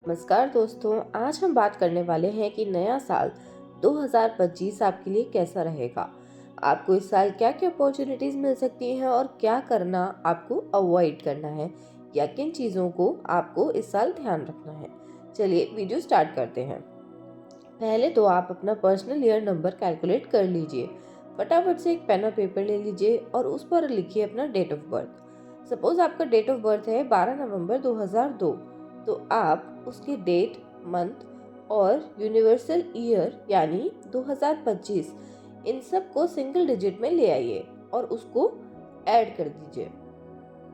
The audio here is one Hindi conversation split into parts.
नमस्कार दोस्तों, आज हम बात करने वाले हैं कि नया साल 2025 आपके लिए कैसा रहेगा। आपको इस साल क्या क्या अपॉर्चुनिटीज मिल सकती हैं और क्या करना आपको अवॉइड करना है या किन चीज़ों को आपको इस साल ध्यान रखना है। चलिए वीडियो स्टार्ट करते हैं। पहले तो आप अपना पर्सनल ईयर नंबर कैलकुलेट कर लीजिए। फटाफट से एक पेन और पेपर ले लीजिए और उस पर लिखिए अपना डेट ऑफ बर्थ। सपोज आपका डेट ऑफ बर्थ है 12 नवंबर 2002, तो आप उसके डेट, मंथ और यूनिवर्सल ईयर यानी 2025 इन सब को सिंगल डिजिट में ले आइए और उसको ऐड कर दीजिए।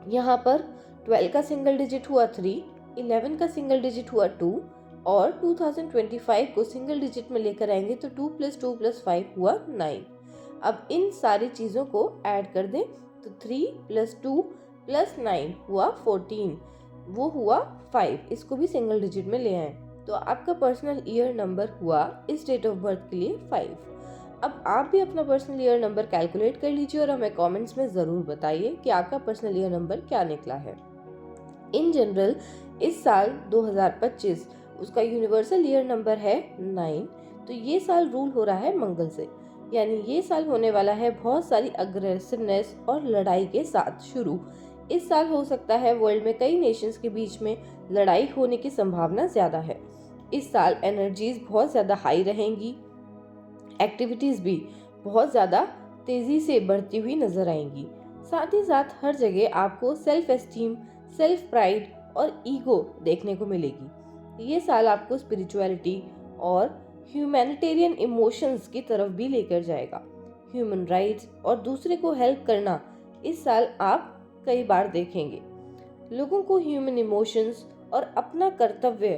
यहाँ पर 12 का सिंगल डिजिट हुआ 3, 11 का सिंगल डिजिट हुआ 2 और 2025 को सिंगल डिजिट में लेकर आएंगे तो 2 + 2 + 5 हुआ 9। अब इन सारी चीज़ों को ऐड कर दें तो 3 + 2 + 9 हुआ 14, वो हुआ 5। इसको भी सिंगल डिजिट में ले आए तो आपका पर्सनल ईयर नंबर हुआ इस डेट ऑफ बर्थ के लिए 5। अब आप भी अपना पर्सनल ईयर नंबर कैलकुलेट कर लीजिए और हमें कमेंट्स में ज़रूर बताइए कि आपका पर्सनल ईयर नंबर क्या निकला है। इन जनरल इस साल 2025 उसका यूनिवर्सल ईयर नंबर है 9। तो ये साल रूल हो रहा है मंगल से, यानी ये साल होने वाला है बहुत सारी अग्रेसिवनेस और लड़ाई के साथ शुरू। इस साल हो सकता है वर्ल्ड में कई नेशंस के बीच में लड़ाई होने की संभावना ज़्यादा है। इस साल एनर्जीज बहुत ज़्यादा हाई रहेंगी, एक्टिविटीज़ भी बहुत ज़्यादा तेज़ी से बढ़ती हुई नजर आएंगी। साथ ही साथ हर जगह आपको सेल्फ एस्टीम, सेल्फ प्राइड और ईगो देखने को मिलेगी। ये साल आपको स्पिरिचुअलिटी और ह्यूमैनिटेरियन इमोशंस की तरफ भी लेकर जाएगा। ह्यूमन राइट्स और दूसरे को हेल्प करना इस साल आप कई बार देखेंगे। लोगों को ह्यूमन इमोशंस और अपना कर्तव्य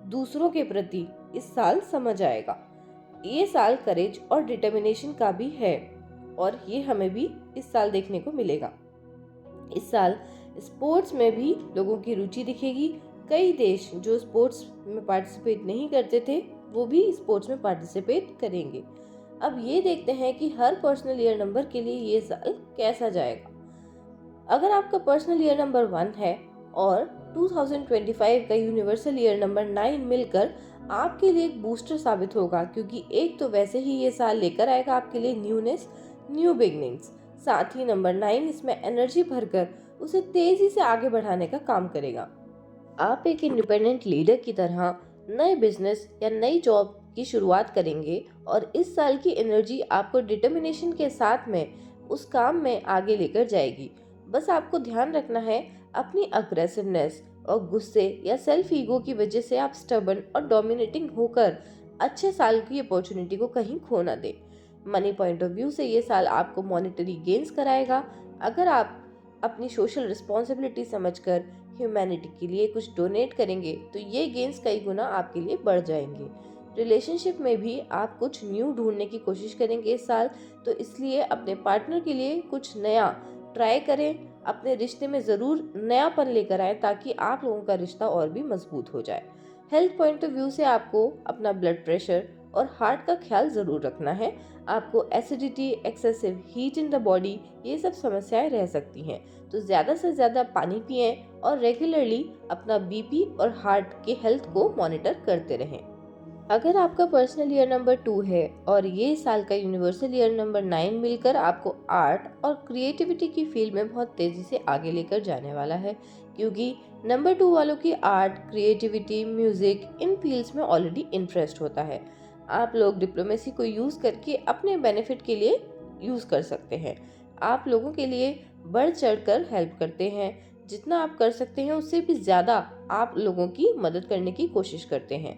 दूसरों के प्रति इस साल समझ आएगा। ये साल करेज और डिटर्मिनेशन का भी है और ये हमें भी इस साल देखने को मिलेगा। इस साल स्पोर्ट्स में भी लोगों की रुचि दिखेगी। कई देश जो स्पोर्ट्स में पार्टिसिपेट नहीं करते थे वो भी स्पोर्ट्स में पार्टिसिपेट करेंगे। अब ये देखते हैं कि हर पर्सनल ईयर नंबर के लिए ये साल कैसा जाएगा। अगर आपका पर्सनल ईयर नंबर 1 है और 2025 का यूनिवर्सल ईयर नंबर 9 मिलकर आपके लिए एक बूस्टर साबित होगा, क्योंकि एक तो वैसे ही ये साल लेकर आएगा आपके लिए न्यूनेस, न्यू बिगनिंग्स। साथ ही नंबर 9 इसमें एनर्जी भरकर उसे तेजी से आगे बढ़ाने का काम करेगा। आप एक इंडिपेंडेंट लीडर की तरह नए बिजनेस या नई जॉब की शुरुआत करेंगे और इस साल की एनर्जी आपको डिटर्मिनेशन के साथ में उस काम में आगे लेकर जाएगी। बस आपको ध्यान रखना है अपनी अग्रेसिवनेस और गुस्से या सेल्फ ईगो की वजह से आप स्टबर्न और डोमिनेटिंग होकर अच्छे साल की अपॉर्चुनिटी को कहीं खो ना दे। मनी पॉइंट ऑफ व्यू से ये साल आपको मॉनेटरी गेन्स कराएगा। अगर आप अपनी सोशल रिस्पॉन्सिबिलिटी समझकर ह्यूमैनिटी के लिए कुछ डोनेट करेंगे तो ये गेन्स कई गुना आपके लिए बढ़ जाएंगे। रिलेशनशिप में भी आप कुछ न्यू ढूंढने की कोशिश करेंगे इस साल, तो इसलिए अपने पार्टनर के लिए कुछ नया ट्राई करें। अपने रिश्ते में ज़रूर नयापन लेकर आए ताकि आप लोगों का रिश्ता और भी मजबूत हो जाए। हेल्थ पॉइंट ऑफ व्यू से आपको अपना ब्लड प्रेशर और हार्ट का ख्याल ज़रूर रखना है। आपको acidity, excessive heat in the body, ये सब समस्याएं रह सकती हैं, तो ज़्यादा से ज़्यादा पानी पिएं और रेगुलरली अपना बीपी और हार्ट के हेल्थ को मॉनिटर करते रहें। अगर आपका पर्सनल ईयर नंबर 2 है और ये साल का यूनिवर्सल ईयर नंबर 9 मिलकर आपको आर्ट और क्रिएटिविटी की फील्ड में बहुत तेज़ी से आगे लेकर जाने वाला है, क्योंकि नंबर 2 वालों की art, creativity, music in fields में ऑलरेडी इंटरेस्ट होता है। आप लोग डिप्लोमेसी को यूज़ करके अपने बेनिफिट के लिए यूज़ कर सकते हैं। आप लोगों के लिए बढ़ चढ़कर हेल्प करते हैं। जितना आप कर सकते हैं उससे भी ज़्यादा आप लोगों की मदद करने की कोशिश करते हैं।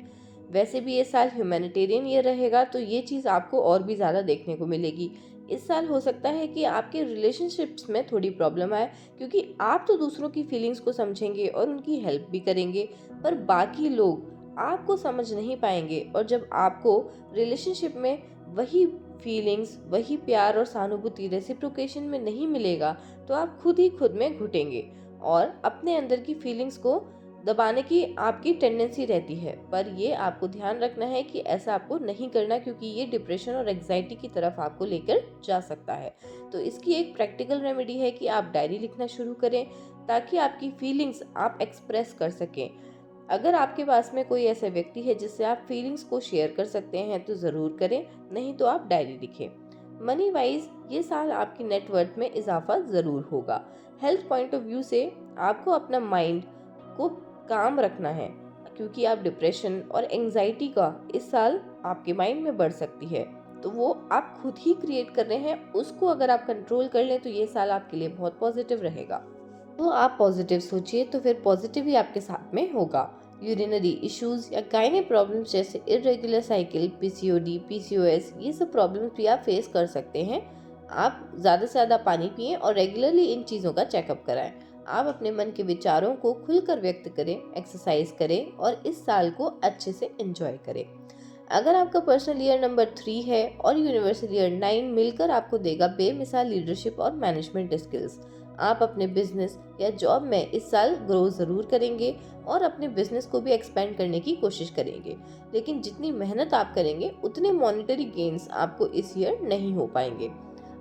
वैसे भी ये साल ह्यूमैनिटेरियन ईयर रहेगा तो ये चीज़ आपको और भी ज़्यादा देखने को मिलेगी। इस साल हो सकता है कि आपके रिलेशनशिप्स में थोड़ी प्रॉब्लम आए, क्योंकि आप तो दूसरों की फीलिंग्स को समझेंगे और उनकी हेल्प भी करेंगे, पर बाकी लोग आपको समझ नहीं पाएंगे। और जब आपको रिलेशनशिप में वही फीलिंग्स, वही प्यार और सहानुभूति रेसिप्रोकेशन में नहीं मिलेगा तो आप खुद ही खुद में घुटेंगे और अपने अंदर की फीलिंग्स को दबाने की आपकी टेंडेंसी रहती है। पर ये आपको ध्यान रखना है कि ऐसा आपको नहीं करना, क्योंकि ये डिप्रेशन और एग्जाइटी की तरफ आपको लेकर जा सकता है। तो इसकी एक प्रैक्टिकल रेमेडी है कि आप डायरी लिखना शुरू करें ताकि आपकी फीलिंग्स आप एक्सप्रेस कर सकें। अगर आपके पास में कोई ऐसा व्यक्ति है जिससे आप फीलिंग्स को शेयर कर सकते हैं तो ज़रूर करें, नहीं तो आप डायरी लिखें। मनी वाइज ये साल आपकी नेटवर्थ में इजाफा ज़रूर होगा। हेल्थ पॉइंट ऑफ व्यू से आपको अपना माइंड को काम रखना है, क्योंकि आप डिप्रेशन और एंजाइटी का इस साल आपके माइंड में बढ़ सकती है, तो वो आप खुद ही क्रिएट कर रहे हैं। उसको अगर आप कंट्रोल कर लें तो ये साल आपके लिए बहुत पॉजिटिव रहेगा। तो आप पॉजिटिव सोचिए तो फिर पॉजिटिव ही आपके साथ में होगा। यूरिनरी इश्यूज या गायने प्रॉब्लम्स जैसे इरेगुलर साइकिल, पीसीओडी, पीसीओएस, ये सब प्रॉब्लम्स भी आप फेस कर सकते हैं। आप ज़्यादा से ज़्यादा पानी पिएं और रेगुलरली इन चीज़ों का चेकअप कराएं। आप अपने मन के विचारों को खुलकर व्यक्त करें, एक्सरसाइज करें और इस साल को अच्छे से एंजॉय करें। अगर आपका पर्सनल ईयर नंबर 3 है और यूनिवर्सल ईयर 9 मिलकर आपको देगा बेमिसाल लीडरशिप और मैनेजमेंट स्किल्स। आप अपने बिजनेस या जॉब में इस साल ग्रो ज़रूर करेंगे और अपने बिजनेस को भी एक्सपेंड करने की कोशिश करेंगे, लेकिन जितनी मेहनत आप करेंगे उतने मॉनेटरी गेन्स आपको इस ईयर नहीं हो पाएंगे।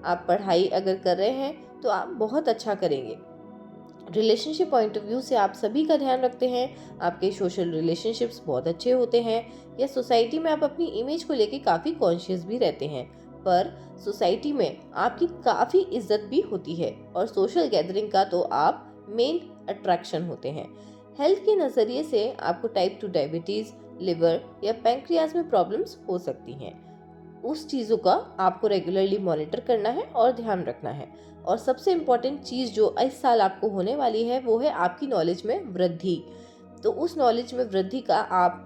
आप पढ़ाई अगर कर रहे हैं तो आप बहुत अच्छा करेंगे। रिलेशनशिप पॉइंट ऑफ व्यू से आप सभी का ध्यान रखते हैं, आपके सोशल रिलेशनशिप्स बहुत अच्छे होते हैं, या सोसाइटी में आप अपनी इमेज को लेके काफ़ी कॉन्शियस भी रहते हैं, पर सोसाइटी में आपकी काफ़ी इज्जत भी होती है और सोशल गैदरिंग का तो आप मेन अट्रैक्शन होते हैं। हेल्थ के नज़रिए से आपको टाइप 2 डायबिटीज़, लिवर या पैंक्रियाज में प्रॉब्लम्स हो सकती हैं। उस चीज़ों का आपको रेगुलरली मॉनिटर करना है और ध्यान रखना है। और सबसे इम्पॉर्टेंट चीज़ जो इस साल आपको होने वाली है वो है आपकी नॉलेज में वृद्धि। तो उस नॉलेज में वृद्धि का आप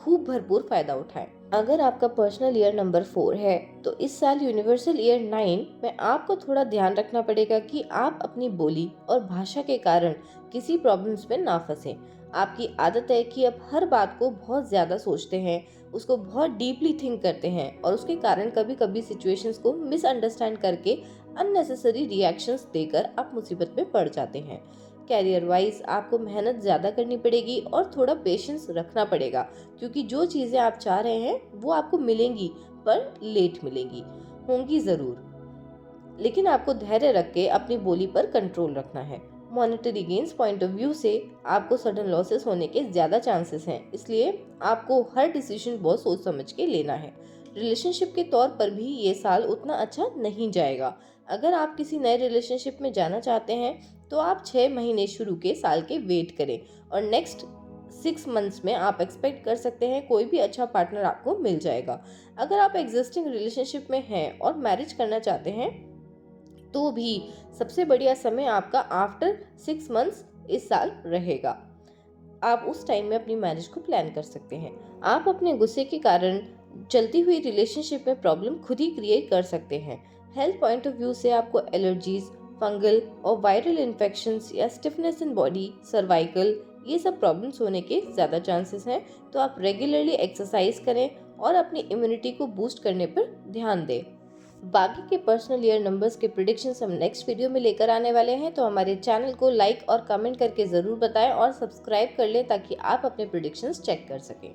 खूब भरपूर फ़ायदा उठाएं। अगर आपका पर्सनल ईयर नंबर 4 है तो इस साल यूनिवर्सल ईयर 9 में आपको थोड़ा ध्यान रखना पड़ेगा कि आप अपनी बोली और भाषा के कारण किसी प्रॉब्लम्स में ना फंसें। आपकी आदत है कि आप हर बात को बहुत ज़्यादा सोचते हैं, उसको बहुत डीपली थिंक करते हैं और उसके कारण कभी कभी सिचुएशंस को मिसअंडरस्टैंड करके अननेसेसरी रिएक्शंस देकर आप मुसीबत में पड़ जाते हैं। कैरियर वाइज आपको मेहनत ज़्यादा करनी पड़ेगी और थोड़ा पेशेंस रखना पड़ेगा, क्योंकि जो चीज़ें आप चाह रहे हैं वो आपको मिलेंगी, पर लेट मिलेंगी, होंगी ज़रूर, लेकिन आपको धैर्य रख के अपनी बोली पर कंट्रोल रखना है। Monetary gains point of view से आपको सडन लॉसेस होने के ज़्यादा चांसेस हैं, इसलिए आपको हर डिसीजन बहुत सोच समझ के लेना है। रिलेशनशिप के तौर पर भी ये साल उतना अच्छा नहीं जाएगा। अगर आप किसी नए रिलेशनशिप में जाना चाहते हैं तो आप 6 महीने शुरू के साल के वेट करें और नेक्स्ट 6 मंथ्स में आप एक्सपेक्ट कर सकते हैं कोई भी अच्छा पार्टनर आपको मिल जाएगा। अगर आप एग्जिस्टिंग रिलेशनशिप में हैं और मैरिज करना चाहते हैं तो भी सबसे बढ़िया समय आपका आफ्टर 6 मंथ्स इस साल रहेगा। आप उस टाइम में अपनी मैरिज को प्लान कर सकते हैं। आप अपने गुस्से के कारण चलती हुई रिलेशनशिप में प्रॉब्लम खुद ही क्रिएट कर सकते हैं। हेल्थ पॉइंट ऑफ व्यू से आपको एलर्जीज, फंगल और वायरल इन्फेक्शंस या स्टिफनेस इन बॉडी, सर्वाइकल, ये सब प्रॉब्लम्स होने के ज़्यादा चांसेस हैं। तो आप रेगुलरली एक्सरसाइज करें और अपनी इम्यूनिटी को बूस्ट करने पर ध्यान दें। बाकी के पर्सनल ईयर नंबर्स के प्रिडिक्शंस हम नेक्स्ट वीडियो में लेकर आने वाले हैं, तो हमारे चैनल को लाइक और कमेंट करके ज़रूर बताएं और सब्सक्राइब कर लें ताकि आप अपने प्रिडिक्शंस चेक कर सकें।